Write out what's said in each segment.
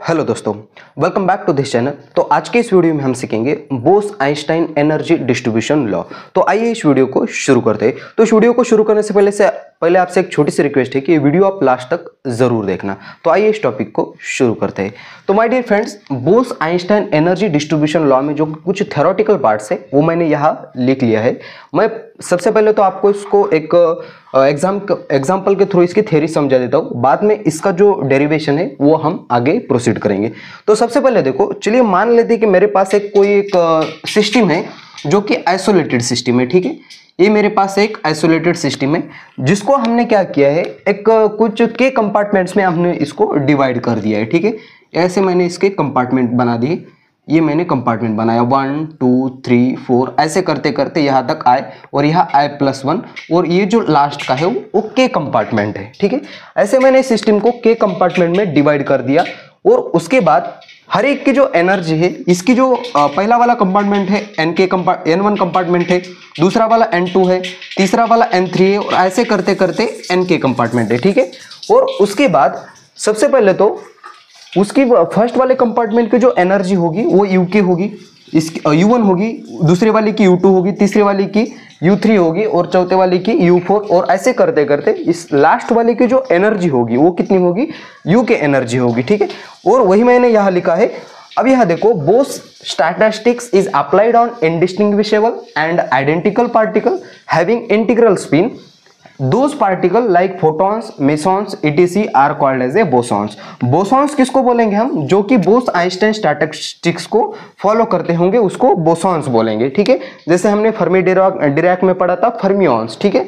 Hello दोस्तों, welcome back to this channel. तो आज के इस वीडियो में हम सीखेंगे बोस-आइंस्टाइन एनर्जी डिस्ट्रीब्यूशन लॉ। तो आइए इस वीडियो को शुरू करते हैं। तो इस वीडियो को शुरू करने से पहले आपसे एक छोटी सी रिक्वेस्ट है कि ये वीडियो आप लास्ट तक जरूर देखना। तो आइए इस टॉपिक को शुरू करते हैं। तो my dear friends, Bose Einstein energy distribution law में जो कुछ थ्योरेटिकल पार्ट्स है वो मैंने यहाँ लिख लिया है। मैं सबसे पहले तो आपको इसको एक एग्जाम्पल के थ्रू इसकी थ्योरी समझा देता हूँ, बाद में इसका जो डेरिवेशन है वो हम आगे प्रोसीड करेंगे। तो सबसे पहले देखो, चलिए मान लेते हैं कि मेरे पास एक सिस्टम है जो कि आइसोलेटेड सिस्टम है। ठीक है, ये मेरे पास एक आइसोलेटेड सिस्टम है जिसको हमने क्या किया है, एक कुछ के कंपार्टमेंट्स में हमने इसको डिवाइड कर दिया है। ठीक है, ऐसे मैंने इसके कंपार्टमेंट बना दिए। ये मैंने कंपार्टमेंट बनाया 1 2 3 4 ऐसे करते करते यहाँ तक आए, और यहाँ i+1, और ये जो लास्ट का है वो के कंपार्टमेंट है। ठीक है, ऐसे मैंने सिस्टम को के कंपार्टमेंट में डिवाइड कर दिया। और उसके बाद हर एक की जो एनर्जी है, इसकी जो पहला वाला कंपार्टमेंट है N1 कंपार्टमेंट है, दूसरा वाला N2 है, तीसरा वाला N3 है, और ऐसे करते करते Nk कंपार्टमेंट है। ठीक है, और उसके बाद सबसे पहले तो उसकी फर्स्ट वाले कंपार्टमेंट की जो एनर्जी होगी वो UK होगी, इसकी U1 होगी, दूसरे वाले की U2 होगी, तीसरे वाले की U3 होगी, और चौथे वाले की U4, और ऐसे करते करते इस लास्ट वाले की जो एनर्जी होगी वो कितनी होगी, U के एनर्जी होगी। ठीक है, और वही मैंने यहाँ लिखा है। अब यहाँ देखो, Bose statistics is applied on indistinguishable and identical particle having integral spin. Those particle like photons, mesons, etc. are called as a bosons. Bosons किसको बोलेंगे हम, जो कि बोस-आइंस्टाइन स्टैटिस्टिक्स को फॉलो करते होंगे उसको बोसॉन्स बोलेंगे। ठीक है, जैसे हमने फर्मी डिराक में पढ़ा था फर्मियंस। ठीक है,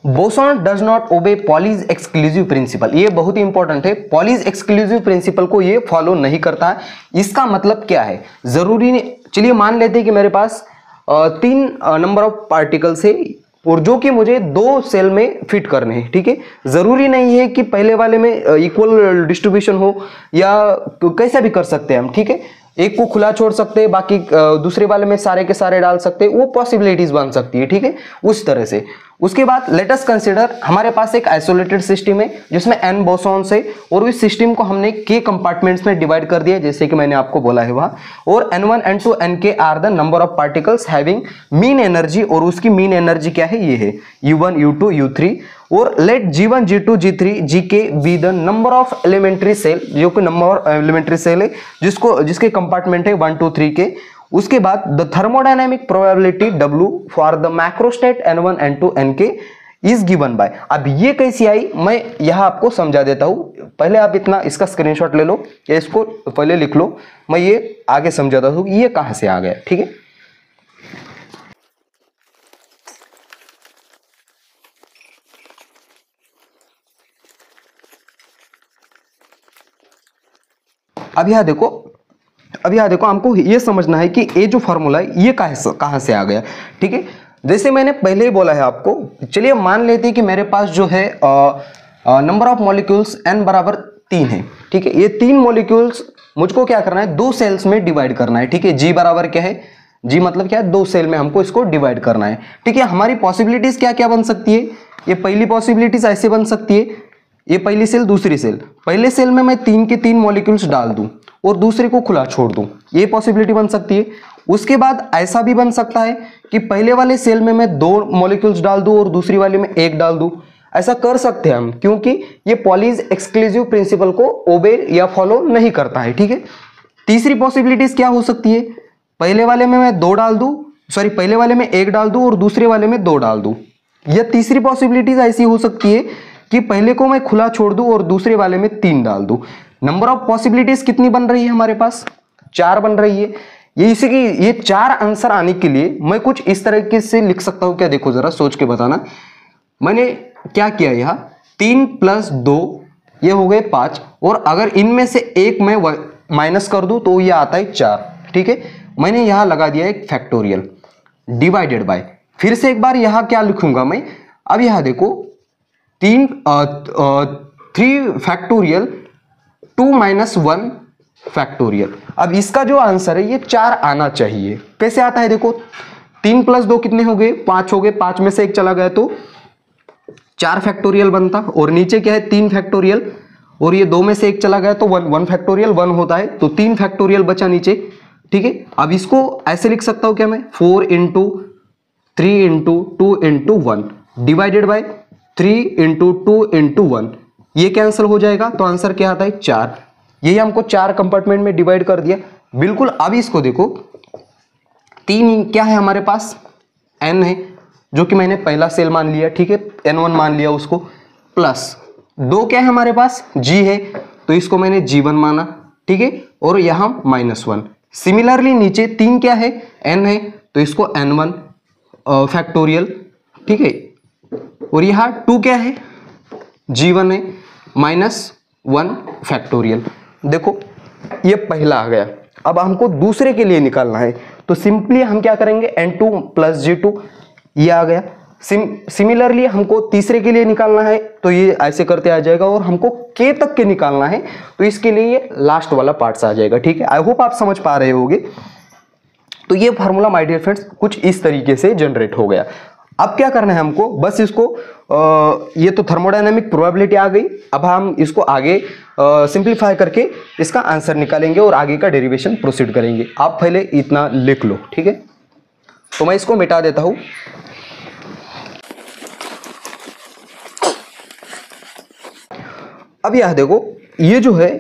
boson does not obey Pauli's exclusive principle. ये बहुत ही इंपॉर्टेंट है, पॉलीज एक्सक्लूसिव प्रिंसिपल को ये फॉलो नहीं करता है। इसका मतलब क्या है, जरूरी नहीं। चलिए मान लेते हैं कि मेरे पास 3 नंबर ऑफ पार्टिकल्स है, और जो कि मुझे 2 सेल में फिट करने हैं। ठीक है, जरूरी नहीं है कि पहले वाले में इक्वल डिस्ट्रीब्यूशन हो, या कैसा भी कर सकते हैं हम। ठीक है, एक को खुला छोड़ सकते हैं, बाकी दूसरे वाले में सारे के सारे डाल सकते हैं, वो पॉसिबिलिटीज बन सकती है। ठीक है, उस तरह से। उसके बाद लेट अस कंसीडर, हमारे पास एक आइसोलेटेड सिस्टम है जिसमें n बोसॉन्स है, और इस सिस्टम को हमने k कंपार्टमेंट्स में डिवाइड कर दिया, जैसे कि मैंने आपको बोला है वहां। और N1 N2 Nk are the number of particles having mean energy, और उसकी मीन एनर्जी क्या है, ये है U1 U2 U3। और let G1 G2 G3 Gk be the number of elementary cell, जो कि नंबर एलिमेंट्री सेल है जिसके कंपार्टमेंट है 1 2 3 के। उसके बाद the thermodynamic probability W for the macrostate N1 N2 Nk is given by. अब ये कैसी आई, मैं यहां आपको समझा देता हूं। पहले आप इसका स्क्रीनशॉट ले लो, या इसको पहले लिख लो, मैं ये आगे समझाता हूं ये कहां से आ गया। ठीक है, अब यहाँ देखो हमको ये समझना है कि ये जो फॉर्मूला है ये कहां से आ गया। ठीक है, जैसे मैंने पहले ही बोला है आपको। चलिए मान लेते हैं कि मेरे पास जो है नंबर ऑफ मॉलिक्यूल्स n बराबर 3 है। ठीक है, ये 3 मॉलिक्यूल्स मुझको क्या करना है, 2 सेल्स में डिवाइड करना है। ठीक है, G बराबर क्या है, G मतलब क्या है, 2 सेल में हमको इसको डिवाइड करना है। ठीक है, हमारी पॉसिबिलिटीज क्या क्या बन सकती है, ये पहली पॉसिबिलिटीज ऐसे बन सकती है, ये पहली सेल दूसरी सेल, पहले सेल में मैं 3 के 3 मॉलिक्यूल्स डाल दूं और दूसरे को खुला छोड़ दूं, ये पॉसिबिलिटी बन सकती है। उसके बाद ऐसा भी बन सकता है कि पहले वाले सेल में मैं 2 मॉलिक्यूल्स डाल दूं और दूसरी वाले में 1 डाल दूं। ऐसा कर सकते हैं हम, क्योंकि ये पॉलीज एक्सक्लूसिव प्रिंसिपल को ओबे या फॉलो नहीं करता है। ठीक है, तीसरी पॉसिबिलिटीज क्या हो सकती है, पहले वाले में मैं 2 डाल दूं, पहले वाले में 1 डाल दूं और दूसरे वाले में 2 डाल दूं। या तीसरी पॉसिबिलिटीज ऐसी हो सकती है कि पहले को मैं खुला छोड़ दूं और दूसरे वाले में 3 डाल दूं। नंबर ऑफ पॉसिबिलिटीज कितनी बन रही है हमारे पास, 4 बन रही है। ये 4 आंसर आने के लिए मैं कुछ इस तरीके से लिख सकता हूं क्या, देखो जरा सोच के बताना। मैंने क्या किया, यहाँ 3 + 2 ये हो गए 5, और अगर इनमें से एक मैं माइनस कर दूं तो ये आता है 4। ठीक है, मैंने यहां लगा दिया एक फैक्टोरियल डिवाइडेड बाय। फिर से एक बार यहां क्या लिखूंगा मैं, अब यहां देखो 3 फैक्टोरियल 2 - 1 फैक्टोरियल। अब इसका जो आंसर है ये 4 आना चाहिए। कैसे आता है देखो, 3 + 2 कितने हो गए, 5 हो गए, 5 में से एक चला गया तो 4 फैक्टोरियल बनता, और नीचे क्या है 3 फैक्टोरियल, और ये 2 में से एक चला गया तो 1 फैक्टोरियल 1 होता है, तो 3 फैक्टोरियल बचा नीचे। ठीक है, अब इसको ऐसे लिख सकता हूं क्या मैं, 4 × 3 × 2 × 1 डिवाइडेड बाय 3 × 2 × 1, ये कैंसिल हो जाएगा, तो आंसर क्या आता है 4। यही हमको 4 कंपार्टमेंट में डिवाइड कर दिया बिल्कुल। अब इसको देखो, 3 क्या है हमारे पास, n है, जो कि मैंने पहला सेल मान लिया, ठीक है, n1 मान लिया उसको, प्लस 2 क्या है हमारे पास, g है, तो इसको मैंने g1 माना, ठीक है, और यहां -1। सिमिलरली नीचे 3 क्या है, n है, तो इसको n1 फैक्टोरियल, ठीक है, और यहां 2 क्या है, g1 है, -1 फैक्टोरियल। देखो ये पहला आ गया। अब हमको दूसरे के लिए निकालना है, तो सिंपली हम क्या करेंगे, n2 + g2, ये आ गया। सिमिलरली हमको तीसरे के लिए निकालना है, तो ये ऐसे करते आ जाएगा, और हमको k तक के निकालना है, तो इसके लिए ये लास्ट वाला पार्ट्स आ जाएगा। ठीक है, आई होप आप समझ पा रहे होगे। तो ये फार्मूला माय डियर फ्रेंड्स कुछ इस तरीके से जनरेट हो गया। अब क्या करना है हमको, बस इसको ये तो थर्मोडायनेमिक प्रोबेबिलिटी आ गई। अब हम इसको आगे सिंप्लीफाई करके इसका आंसर निकालेंगे और आगे का डेरिवेशन प्रोसीड करेंगे। आप पहले इतना लिख लो, ठीक है, तो मैं इसको मिटा देता हूं। अब यह देखो, ये जो है,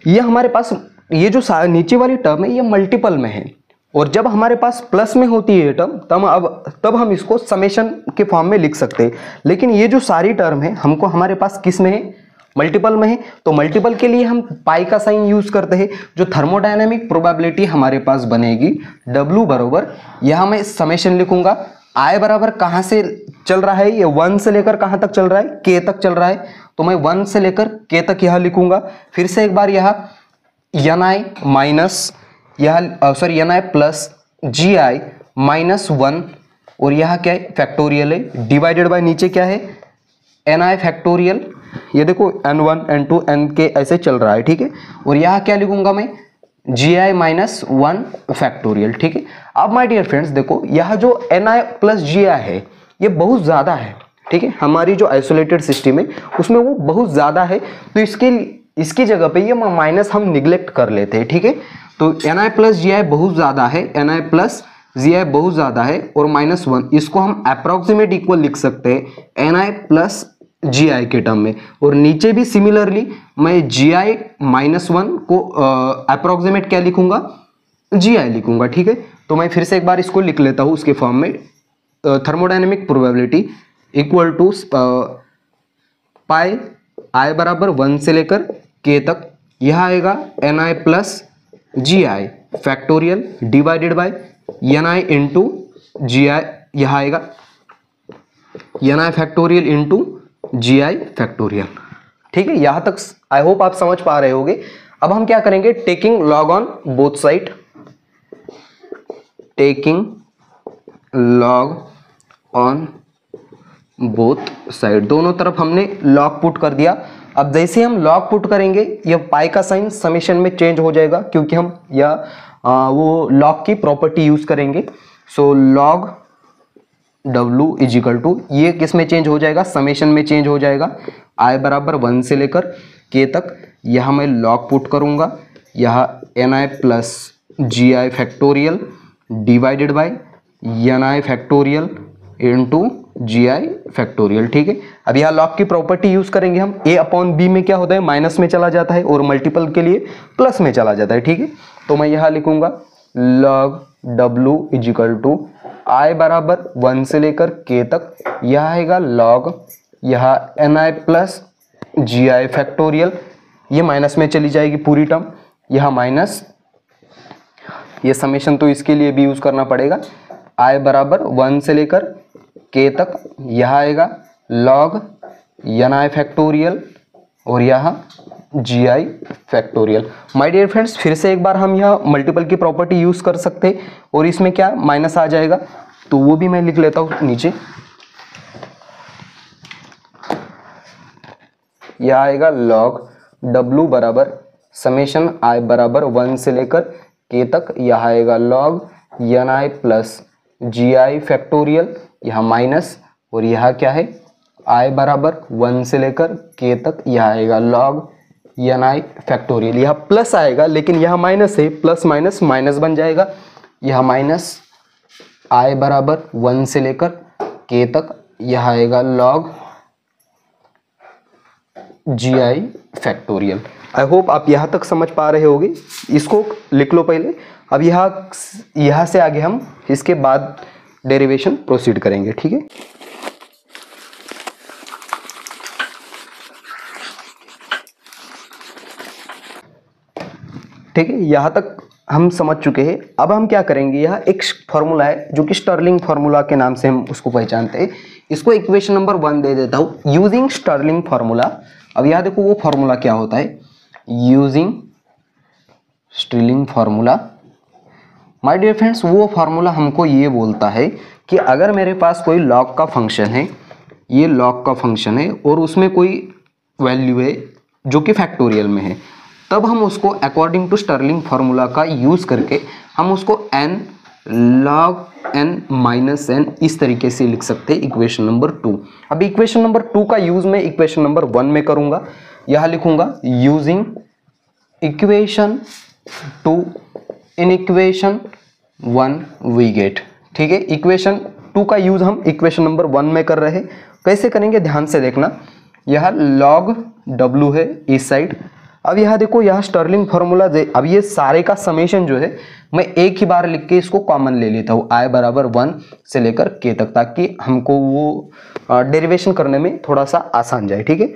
ये हमारे पास ये जो नीचे वाली टर्म है ये मल्टीपल में है, और जब हमारे पास प्लस में होती है टर्म तब हम इसको समेशन के फॉर्म में लिख सकते हैं। लेकिन ये जो सारी टर्म है हमको हमारे पास किस में है, मल्टीपल में है, तो मल्टीपल के लिए हम पाई का साइन यूज करते हैं। जो थर्मोडायनेमिक प्रोबेबिलिटी हमारे पास बनेगी, W बराबर, यहां मैं समेशन लिखूंगा, I बराबर कहां से चल रहा है, ये 1 से लेकर कहां तक चल रहा है, K तक चल रहा है, तो मैं 1 से लेकर K तक यह लिखूंगा। फिर से एक बार यह Ni minus Ni plus Gi -1, और यह क्या है, फैक्टोरियल है, डिवाइडेड बाय नीचे क्या है, Ni फैक्टोरियल, ये देखो n1 n2 nk ऐसे चल रहा है, ठीक है, और यह क्या लिखूंगा मैं, Gi -1 फैक्टोरियल। ठीक है, अब माय डियर फ्रेंड्स देखो, यह जो Ni प्लस Gi है ये बहुत ज्यादा है, ठीक है, हमारी जो आइसोलेटेड सिस्टम है उसमें वो बहुत ज्यादा है, तो इसकी जगह पे ये माइनस हम निग्लेक्ट कर लेते हैं। ठीक है, तो Ni प्लस Gi बहुत ज्यादा है, Ni प्लस Gi बहुत ज्यादा है, और -1 इसको हम अप्रोक्सीमेट इक्वल लिख सकते हैं Ni प्लस Gi के टर्म में, और नीचे भी सिमिलरली मैं Gi -1 को अप्रोक्सीमेट क्या लिखूंगा, Gi लिखूंगा। ठीक है, तो मैं फिर से एक बार इसको लिख लेता हूं उसके फॉर्म में, thermodynamic probability equal to pi I बराबर 1 से लेकर K तक, यह आएगा Ni plus Gi factorial divided by Ni into Gi, यह आएगा Ni factorial into Gi factorial. ठीक है, यहां तक आई होप आप समझ पा रहे होगे। अब हम क्या करेंगे, taking log on both side, taking log on both side, दोनों तरफ हमने लॉग पुट कर दिया। अब जैसे हम लॉग पुट करेंगे यह पाई का साइन समेशन में चेंज हो जाएगा, क्योंकि हम यह वो लॉग की प्रॉपर्टी यूज करेंगे। So log W is equal to, ये किस में चेंज हो जाएगा, समेशन में चेंज हो जाएगा, I बराबर 1 से लेकर K तक, यह मैं लॉग पुट करूंगा, यह Ni plus Gi factorial divided by Ni factorial into Gi factorial. ठीक है, अब यह लॉग की प्रॉपर्टी यूज करेंगे हम, A/B में क्या होता है, माइनस में चला जाता है, और मल्टीपल के लिए प्लस में चला जाता है। ठीक है, तो मैं यह लिखूंगा log W is equal to I बराबर 1 से लेकर K तक, यह आएगा लॉग, यह Ni प्लस Gi फैक्टोरियल, ये माइनस में चली जाएगी पूरी टर्म, यह माइनस, ये समेशन तो इसके लिए भी यूज करना पड़ेगा, I बराबर 1 से लेकर K तक, यह आएगा लॉग Ni फैक्टोरियल, और यह Gi factorial. My dear friends, फिर से एक बार हम यह मल्टीपल की प्रॉपर्टी यूज कर सकते हैं, और इसमें क्या माइनस आ जाएगा, तो वो भी मैं लिख लेता हूं नीचे, यह आएगा लॉग W बराबर समेशन I बराबर 1 से लेकर K तक, यह आएगा log Ni plus GI factorial, यहाँ माइनस, और यहाँ क्या है I बराबर 1 से लेकर K तक, यह आएगा log ni फैक्टोरियल। यहाँ प्लस आएगा लेकिन यहाँ माइनस है, प्लस माइनस माइनस बन जाएगा, यह माइनस I बराबर 1 से लेकर K तक, यह आएगा log GI factorial. I hope आप यहाँ तक समझ पा रहे होगे। इसको लिख लो पहले, अब यहाँ से आगे हम इसके बाद डेरिवेशन प्रोसीड करेंगे, ठीक है। ठीक है, यहाँ तक हम समझ चुके हैं। अब हम क्या करेंगे, यह एक फॉर्मूला है जो कि स्टर्लिंग फार्मूला के नाम से हम उसको पहचानते हैं। इसको इक्वेशन नंबर 1 दे देता हूँ, यूजिंग स्टर्लिंग फार्मूला। अब यहाँ देखो वो फार्मूला क्या होता है, using Stirling formula. My dear friends, वो फार्मूला हमको ये बोलता है कि अगर मेरे पास कोई लॉग का फंक्शन है, ये लॉग का फंक्शन है और उसमें कोई वैल्यू है जो कि फैक्टोरियल में है, तब हम उसको अकॉर्डिंग टू स्टर्लिंग फार्मूला का यूज करके हम उसको n log n minus n इस तरीके से लिख सकते हैं, इक्वेशन नंबर 2। अब इक्वेशन नंबर 2 का यूज मैं इक्वेशन नंबर 1 में करूंगा। यह लिखूंगा using equation 2 in equation 1 we get. ठीक है, इक्वेशन 2 का यूज हम इक्वेशन नंबर 1 में कर रहे हैं। कैसे करेंगे ध्यान से देखना, यह log w है इस साइड। अब यह देखो, यह स्टर्लिंग फार्मूला अब ये सारे का समेशन जो है मैं एक ही बार लिख के इसको कॉमन ले लेता हूँ, I बराबर 1 से लेकर K तक, ताकि हमको वो डेरिवेशन करने में थोड़ा सा आसान जाए। ठीक है,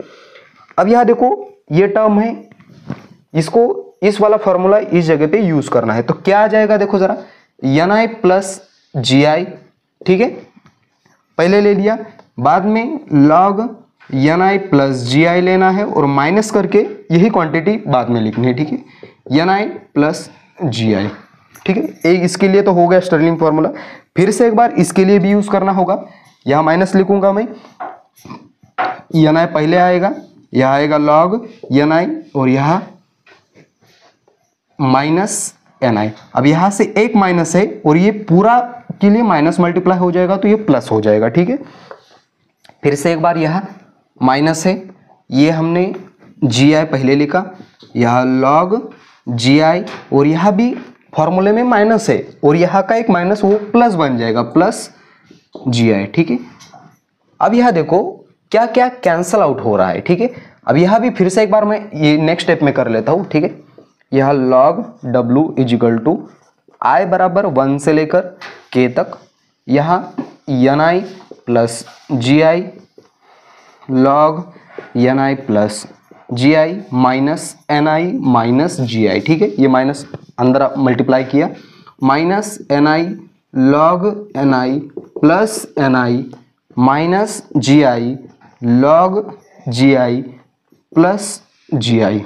अब यह देखो ये टर्म है, इसको इस वाला फार्मूला इस जगह पे यूज करना है, तो क्या आ जाएगा देखो जरा, ni प्लस GI। ठीक है, पहले ले लिया, बाद में log ni प्लस GI लेना है और माइनस करके यही क्वांटिटी बाद में लिखनी है। ठीक है, ni प्लस GI। ठीक है, एक इसके लिए तो हो गया स्टर्लिंग फार्मूला, फिर से एक बार इसके लिए भी यूज करना होगा। यहाँ माइनस लिखूंगा मैं, ni पहले आएगा, यह आएगा log ni और यह माइनस ni। अब यहां से एक माइनस है और ये पूरा के लिए माइनस मल्टीप्लाई हो जाएगा तो ये प्लस हो जाएगा। ठीक है, फिर से एक बार यह माइनस है, ये हमने GI पहले लिखा, यह log GI और यह भी फॉर्मूले में माइनस है और यहाँ का एक माइनस वो प्लस बन जाएगा, प्लस GI। ठीक है, अब यह देखो क्या क्या कैंसल आउट हो रहा है। ठीक है, अब यह भी फिर से एक बार मैं ये नेक्स्ट स्टेप में कर लेता हूँ। ठीक है, यह log w is equal to I बराबर 1 से लेकर K तक, यहाँ ni plus GI log ni plus GI minus ni minus GI। ठीक है, ये माइनस अंदर मल्टीप्लाई किया, minus ni log ni plus ni minus GI log GI plus GI।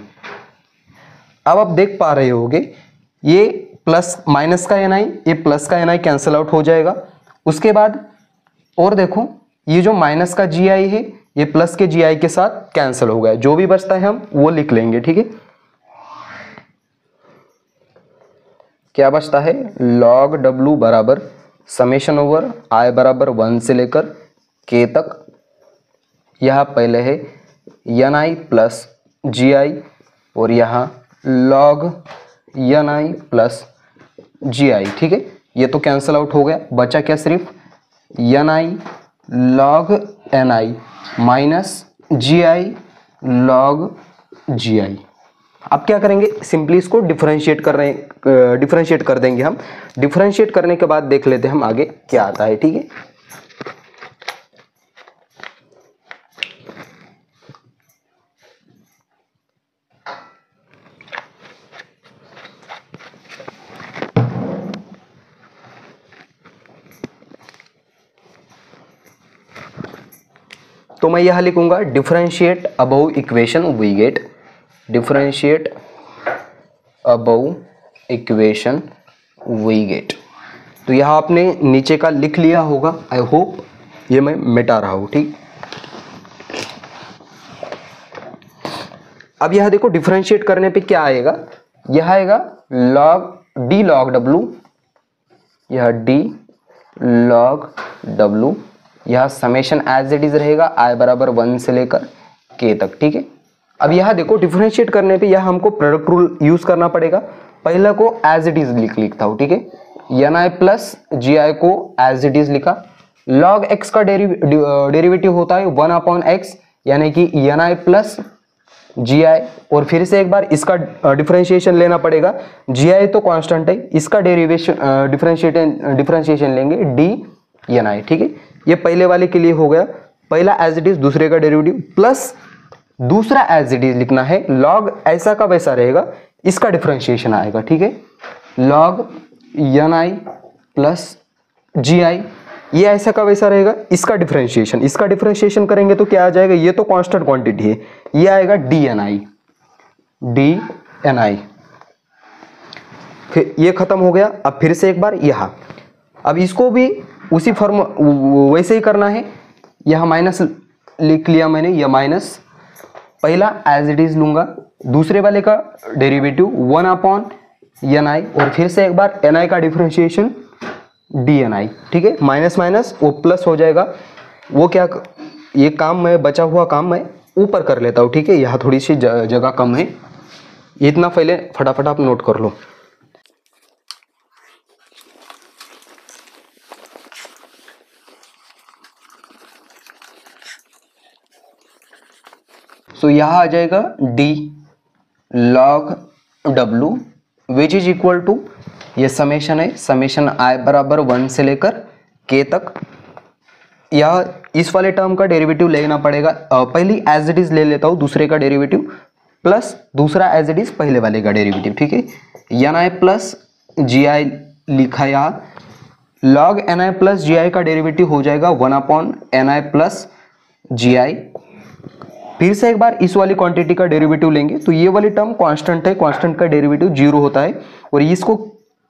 अब आप देख पा रहे होगे ये प्लस माइनस का ni, ये प्लस का ni कैंसिल आउट हो जाएगा। उसके बाद और देखो ये जो माइनस का GI है ये प्लस के GI के साथ कैंसिल हो गया, जो भी बचता है हम वो लिख लेंगे। ठीक है, क्या बचता है, log w बराबर समेशन ओवर I बराबर 1 से लेकर K तक, यह पहले है ni प्लस GI और यहाँ log ni प्लस GI। ठीक है, ये तो कैंसिल आउट हो गया, बचा क्या, सिर्फ ni log ni minus GI log GI। अब क्या करेंगे, सिंपली इसको डिफरेंशिएट कर देंगे हम। डिफरेंशिएट करने के बाद देख लेते हैं हम आगे क्या आता है। ठीक है, तो मैं यह लिखूंगा differentiate above equation we get, differentiate above equation we get. तो यह आपने नीचे का लिख लिया होगा, आई होप ये मैं मिटा रहा हूं। ठीक, अब यह देखो डिफरेंशिएट करने पे क्या आएगा, यह आएगा log d log w, यह d log W, यह समेशन एज इट इज रहेगा I बराबर 1 से लेकर K तक, ठीक है। अब यह देखो डिफरेंशिएट करने पे यह हमको प्रोडक्ट रूल यूज करना पड़ेगा। पहला को एज इट इज लिखता हूँ, ठीक है। Ni प्लस GI को एज इट इज लिखा। log x का डेरिवेटिव होता है 1/x, यानी कि Ni प्लस GI, और फिर से एक बार इसका डिफरेंशिएशन लेना पड़ेगा। GI तो कांस्टेंट है, इसका डेरिवेशन डिफरेंशिएशन लेंगे dNi, ठीक है। ये पहले वाले के लिए हो गया, पहला एज इट इज, दूसरे का डेरिवेटिव, प्लस दूसरा एज इट इज लिखना है। log ऐसा का वैसा रहेगा, इसका डिफरेंशिएशन आएगा, ठीक है। log Ni प्लस GI, ये ऐसा का वैसा रहेगा, इसका डिफरेंशिएशन करेंगे तो क्या आ जाएगा, ये तो कांस्टेंट क्वांटिटी है, ये आएगा dNi। फिर ये खत्म हो गया। अब फिर से एक बार यहाँ, अब इसको भी उसी फॉर्म वैसे ही करना है। यह माइनस लिख लिया मैंने, यह माइनस, पहला एज इट इज लूंगा, दूसरे वाले का डेरिवेटिव 1/Ni, और फिर से एक बार Ni का डिफरेंशिएशन dNi, ठीक है। माइनस माइनस वो प्लस हो जाएगा। वो क्या, ये काम मैं बचा हुआ काम मैं ऊपर कर लेता हूँ, ठीक है। यहाँ थोड़ी सी जगह कम है, इतना पहले फटाफट आप नोट कर लो। तो यहाँ आ जाएगा d log W which is equal to, ये समेशन है, समेशन I बराबर 1 से लेकर K तक। यह इस वाले टर्म का डेरिवेटिव लेना पड़ेगा। पहली एज इट इज ले लेता हूँ, दूसरे का डेरिवेटिव प्लस दूसरा एज इट इज पहले वाले का डेरिवेटिव, ठीक है। Ni प्लस GI लिखा यहाँ, log Ni प्लस GI का डेरिवेटिव हो जाएगा 1/Ni प्लस GI। फिर से एक बार इस वाली क्वांटिटी का डेरिवेटिव लेंगे तो ये वाली टर्म कांस्टेंट है, कांस्टेंट का डेरिवेटिव 0 होता है, और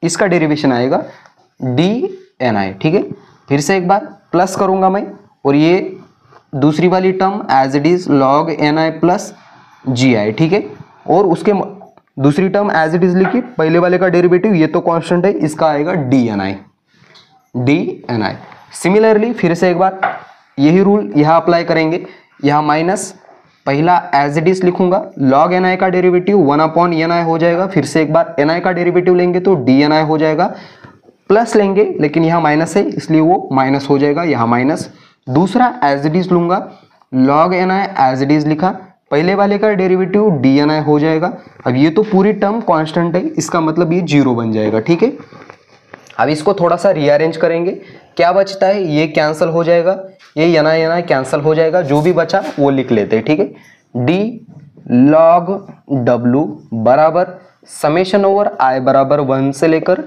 इसका डेरिवेशन आएगा dNi, ठीक है। फिर से एक बार प्लस करूंगा मैं, और ये दूसरी वाली term as it is log Ni plus GI, ठीक है। और उसके दूसरी टर्म एज इट इज लिखी, पहले वाले का डेरिवेटिव ये तो कांस्टेंट है, इसका आएगा dNi। सिमिलरली फिर से एक बार यही रूल यहाँ अप्लाई करेंगे। यहाँ माइनस, पहला एज इट इज लिखूंगा, log Ni का डेरिवेटिव 1/Ni हो जाएगा। फिर से एक बार Ni का डेरिवेटिव लेंगे तो dNi हो जाएगा, प्लस लेंगे लेकिन यहाँ माइनस है इसलिए वो माइनस हो जाएगा, यहाँ माइनस। दूसरा एज इट इज लूंगा, log Ni as it is लिखा, पहले वाले का डेरिवेटिव dNi हो जाएगा। अब ये तो पूरी टर्म कांस्टेंट है, इसका मतलब ये 0 बन जाएगा, ठीक है। अब इसको थोड़ा सा रीअरेंज करेंगे, क्या बचता है, ये कैंसिल हो जाएगा, ये Ni कैंसिल हो जाएगा, जो भी बचा वो लिख लेते हैं, ठीक है। d log W बराबर समेशन ओवर I बराबर 1 से लेकर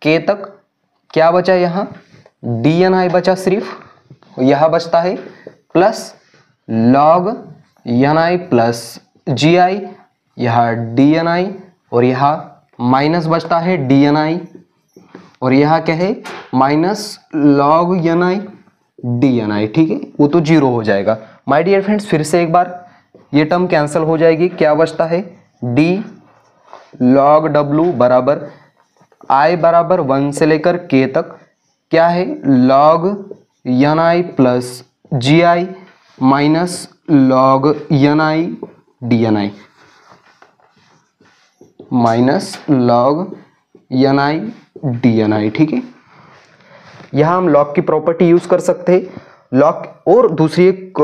K तक। क्या बचा यहाँ, dNi बचा सिर्फ, यह बचता है, plus log Ni plus GI, यह dNi, और यहाँ माइनस बचता है dNi, और यहाँ क्या है, माइनस log Ni dNi, ठीक है। वो तो 0 हो जाएगा। माय डियर फ्रेंड्स, फिर से एक बार ये टर्म कैंसिल हो जाएगी, क्या बचता है, d log W बराबर I बराबर 1 से लेकर K तक, क्या है, log Ni plus GI minus log Ni dNi, minus log Ni dNi, ठीक है। यहाँ हम लॉग की प्रॉपर्टी यूज कर सकते हैं, लॉग। और दूसरी एक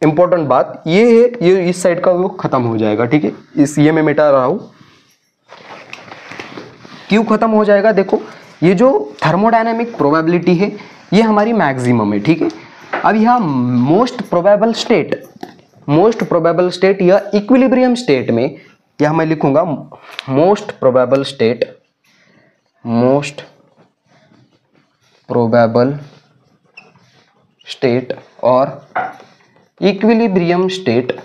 इंपॉर्टेंट बात ये है, ये इस साइड का वो खत्म हो जाएगा, ठीक है। ये मैं मिटा रहा हूं, क्यों खत्म हो जाएगा, देखो ये जो थर्मोडायनेमिक प्रोबेबिलिटी है ये हमारी मैक्सिमम है, ठीक है। अब यहाँ मोस्ट प्रोबेबल स्टेट या इक्विलिब्रियम स्टेट में, यह मैं लिखूंगा मोस्ट प्रोबेबल स्टेट और equilibrium state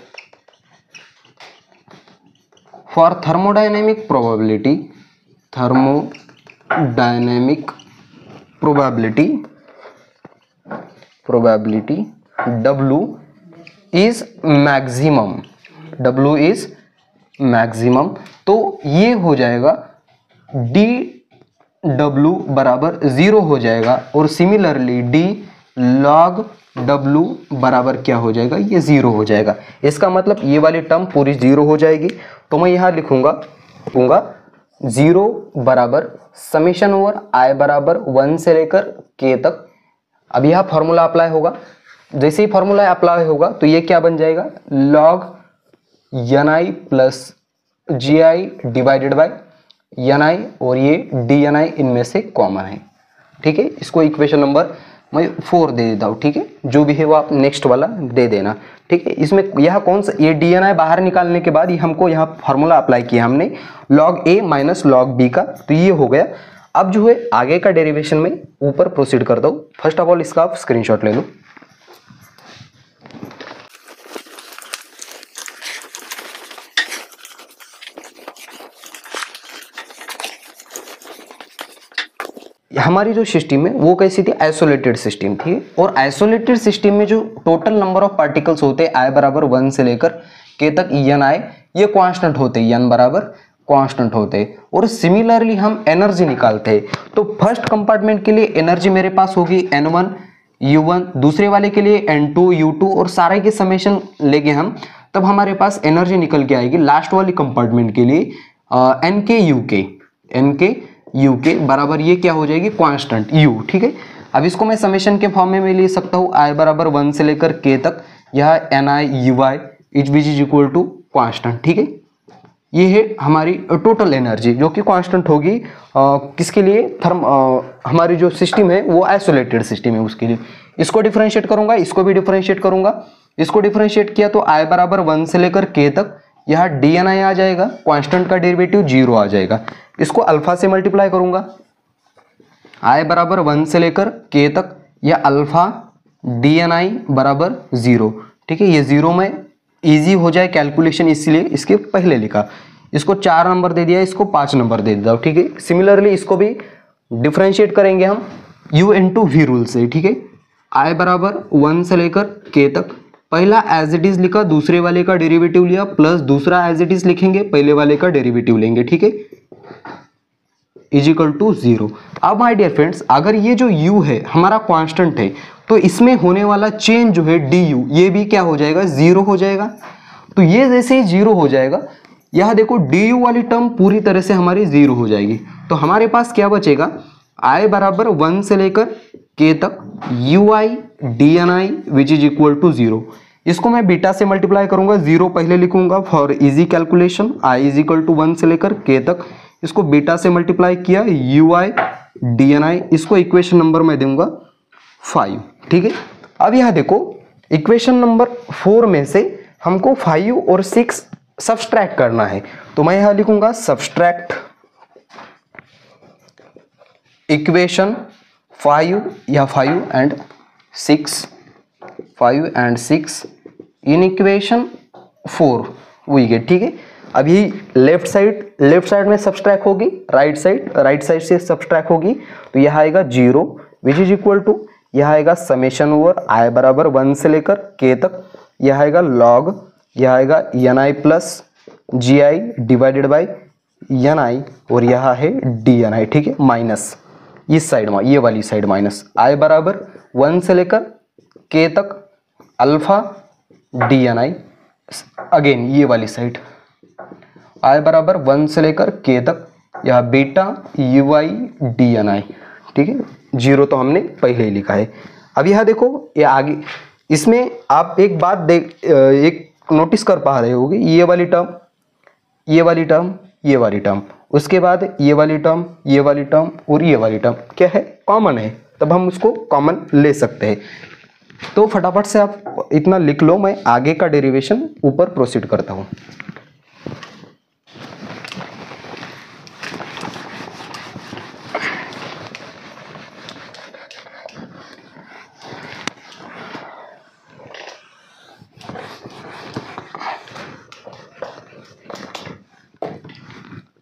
for thermodynamic probability W is maximum, तो ये हो जाएगा d W बराबर 0 हो जाएगा और सिमिलरली D log W बराबर क्या हो जाएगा, ये 0 हो जाएगा। इसका मतलब ये वाली टर्म पूरी 0 हो जाएगी। तो मैं यहाँ लिखूंगा 0 बराबर समेशन ओवर I बराबर 1 से लेकर K तक। अब यह फॉर्मूला अप्लाई होगा, जैसे ही फॉर्मूला अप्लाई होगा तो ये क्या बन जाएगा, log Ni plus Gi divided by Ni, और ये DNi इनमें से कॉमन है। ठीक है, इसको इक्वेशन नंबर मैं 4 दे देता हूँ। ठीक है, जो भी है वो आप नेक्स्ट वाला दे देना। ठीक है, इसमें यह कौन सा, ये DNi बाहर निकालने के बाद ये हमको यहाँ फार्मूला अप्लाई किया हमने log A minus log B का, तो ये हो गया। अब जो है आगे का डेरिवेशन में ऊपर प्रोसीड कर दो। फर्स्ट ऑफ ऑल इसका आप स्क्रीनशॉट ले लो। हमारी जो सिस्टम है वो कैसी थी, आइसोलेटेड सिस्टम थी। और आइसोलेटेड सिस्टम में जो टोटल नंबर ऑफ पार्टिकल्स होते हैं I बराबर 1 से लेकर K तक Ni, ये कांस्टेंट होते हैं, N बराबर कांस्टेंट होते हैं। और सिमिलरली हम एनर्जी निकालते हैं, तो फर्स्ट कंपार्टमेंट के लिए एनर्जी मेरे पास होगी N1 U1, दूसरे वाले के लिए N2 U2, और सारे के समेशन लेके हम तब हमारे पास एनर्जी निकल के आएगी लास्ट वाली कंपार्टमेंट के लिए Nk UK बराबर ये क्या हो जाएगी, कांस्टेंट U। ठीक है, अब इसको मैं समेशन के फॉर्म में ले सकता हूँ I बराबर 1 से लेकर K तक, यह Ni Ui इच बीच इज इक्वल टू कांस्टेंट। ठीक है, ये है हमारी टोटल एनर्जी जो कि कांस्टेंट होगी किसके लिए, हमारी जो सिस्टम है वो आइसोलेटेड सिस्टम है उसके लिए। इसको डिफरेंशिएट करूंगा, इसको भी डिफरेंशिएट करूंगा। इसको डिफरेंशिएट किया तो I बराबर 1 से लेकर K तक, यह DNi आ जाएगा, कांस्टेंट का डेरिवेटिव 0 आ जाएगा। इसको अल्फा से मल्टीप्लाई करूंगा, I बराबर 1 से लेकर K तक, यह अल्फा DNi बराबर 0। ठीक है, ये 0 में इजी हो जाए कैलकुलेशन, इसलिए इसके पहले लिखा। इसको 4 नंबर दे दिया, इसको 5 नंबर दे देता हूं। ठीक है, सिमिलरली इसको भी डिफरेंशिएट करेंगे हम U इंटू V रूल से। ठीक है, I बराबर 1 से लेकर K तक, पहला एज इट इज लिखा, दूसरे वाले का डेरिवेटिव लिया, प्लस दूसरा एज इट इज लिखेंगे, पहले वाले का डेरिवेटिव लेंगे। ठीक है, इज इक्वल टू 0। अब माय डियर फ्रेंड्स, अगर ये जो u है हमारा कांस्टेंट है, तो इसमें होने वाला चेंज जो है du, ये भी क्या हो जाएगा, 0 हो जाएगा। तो ये जैसे ही 0 हो जाएगा, यह देखो du वाली टर्म पूरी तरह से हमारी 0 हो जाएगी। तो हमारे पास क्या बचेगा, I बराबर 1 से लेकर K तक Ui DNi which is equal to 0। इसको मैं बीटा से मल्टीप्लाई करूंगा, 0 पहले लिखूंगा for easy calculation. I is equal to 1 से लेकर K तक, इसको बीटा से मल्टीप्लाई किया Ui DNi, इसको इक्वेशन नंबर मैं दूंगा 5। ठीक है, अब यह देखो इक्वेशन नंबर 4 में से हमको 5 और 6 सब्सट्रैक्ट करना है, तो मैं यहां लिखूंगा सब्सट्रैक्ट इक्वेशन 5 या 5 and 6 in equation 4 we get. ठीक है, अब ये लेफ्ट साइड में सब्सट्रैक्ट होगी, राइट साइड से सब्सट्रैक्ट होगी, तो यह आएगा 0 विच इज इक्वल टू, यह आएगा समेशन ओवर I बराबर 1 से लेकर K तक, यह आएगा log, यह आएगा Ni plus Gi divided by Ni, और यह है DNi। ठीक है, माइनस इस साइड में, ये वाली साइड माइनस, I बराबर 1 से लेकर K तक अल्फा DNi, अगेन ये वाली साइड I बराबर 1 से लेकर K तक, यह बीटा Ui DNi। ठीक है, 0 तो हमने पहले ही लिखा है। अब यह देखो, ये आगे इसमें आप एक बात एक नोटिस कर पा रहे होगे, ये वाली टर्म, ये वाली टर्म, ये वाली टर्म, उसके बाद ये वाली टर्म, ये वाली टर्म और ये वाली टर्म क्या है, कॉमन है, तब हम उसको कॉमन ले सकते हैं। तो फटाफट से आप इतना लिख लो, मैं आगे का डेरिवेशन ऊपर प्रोसीड करता हूं।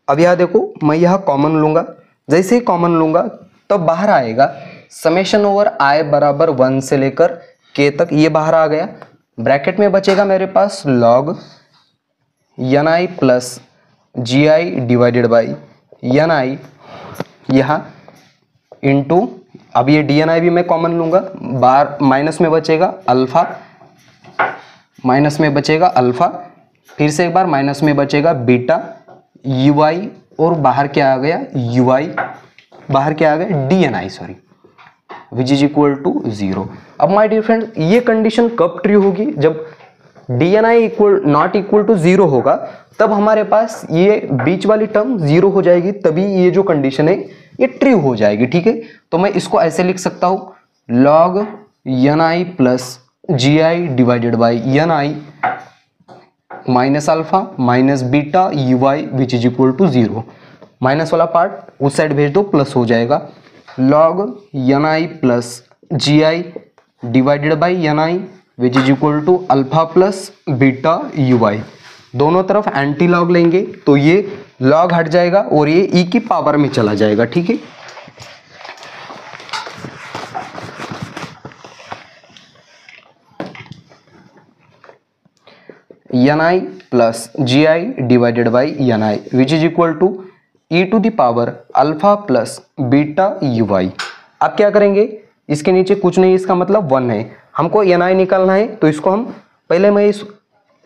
अब यह देखो, मैं यह कॉमन लूंगा, जैसे ही कॉमन लूंगा तब बाहर आएगा समेशन ओवर I बराबर 1 से लेकर K तक, ये बाहर आ गया। ब्रैकेट में बचेगा मेरे पास log Ni plus Gi divided by Ni, यहाँ इंटू, अब ये DNI भी मैं कॉमन लूंगा, बाहर माइनस में बचेगा अल्फा, माइनस में बचेगा अल्फा, फिर से एक बार माइनस में बचेगा बीटा UI, और बाहर क्या आ गया UI, बाहर क्या आ गया DNI, sorry, which is equal to 0। अब माय डियर फ्रेंड, ये कंडीशन कब ट्रू होगी? जब DNI equal not equal to 0 होगा, तब हमारे पास ये बीच वाली टर्म 0 हो जाएगी, तभी ये जो कंडीशन है ये ट्रू हो जाएगी। ठीक है, तो मैं इसको ऐसे लिख सकता हूं log NI plus GI divided by NI minus alpha minus beta UI which is equal to 0। Minus वाला पार्ट उस साइड भेज दो, प्लस हो जाएगा log NI plus GI divided by NI which is equal to alpha plus beta UI। दोनों तरफ anti log लेंगे तो ये लॉग हट जाएगा और ये e की पावर में चला जाएगा। ठीक है, NI plus GI divided by NI which is equal to e to the power alpha plus beta UI। अब क्या करेंगे, इसके नीचे कुछ नहीं, इसका मतलब 1 है, हमको NI निकालना है, तो इसको हम पहले मैं इस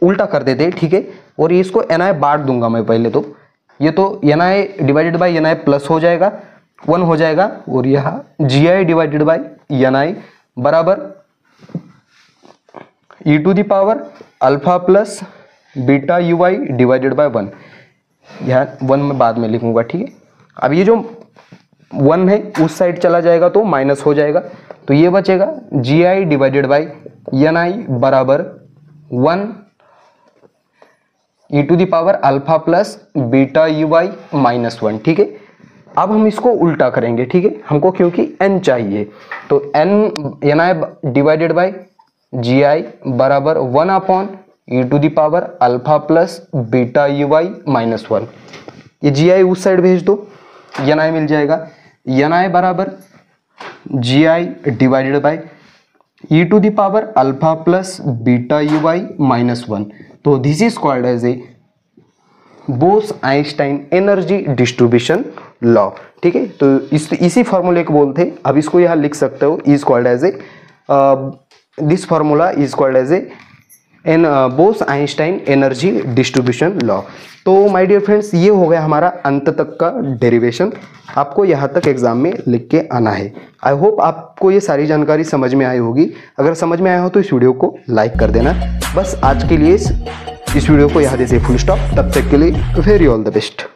उल्टा कर देते, ठीक है, और इसको NI बांट दूंगा मैं पहले, तो ये तो NI divided by NI plus हो जाएगा 1 हो जाएगा, और यहाँ GI डिवाइडेड बाई NI बराबर e to the power alpha plus beta UI divided by 1। यहाँ 1 मैं बाद में लिखूंगा। ठीक है, अब ये जो 1 है उस साइड चला जाएगा तो माइनस हो जाएगा, तो ये बचेगा GI डिवाइडेड बाई NI बराबर 1 e to the power alpha plus beta UI minus 1। ठीक है, अब हम इसको उल्टा करेंगे। ठीक है, हमको क्योंकि n चाहिए, तो NI डिवाइडेड बाई GI बराबर 1 upon e to the power alpha plus beta UI minus 1। ये GI उस साइड भेज दो, NI मिल जाएगा, NI बराबर GI divided by e to the power alpha plus beta UI minus 1। तो this is called as a Bose Einstein energy distribution law. ठीक है, तो इसी फॉर्मूले को बोलते हैं। अब इसको यहाँ लिख सकते हो, is called as a this formula is called as a Bose Einstein energy distribution law. तो माय डियर फ्रेंड्स, ये हो गया हमारा अंत तक का डेरिवेशन, आपको यहाँ तक एग्जाम में लिख के आना है। आई होप आपको ये सारी जानकारी समझ में आई होगी। अगर समझ में आया हो तो इस वीडियो को लाइक कर देना। बस आज के लिए इस वीडियो को यहाँ देते फुल स्टॉप। तब तक के लिए वेरी ऑल द बेस्ट।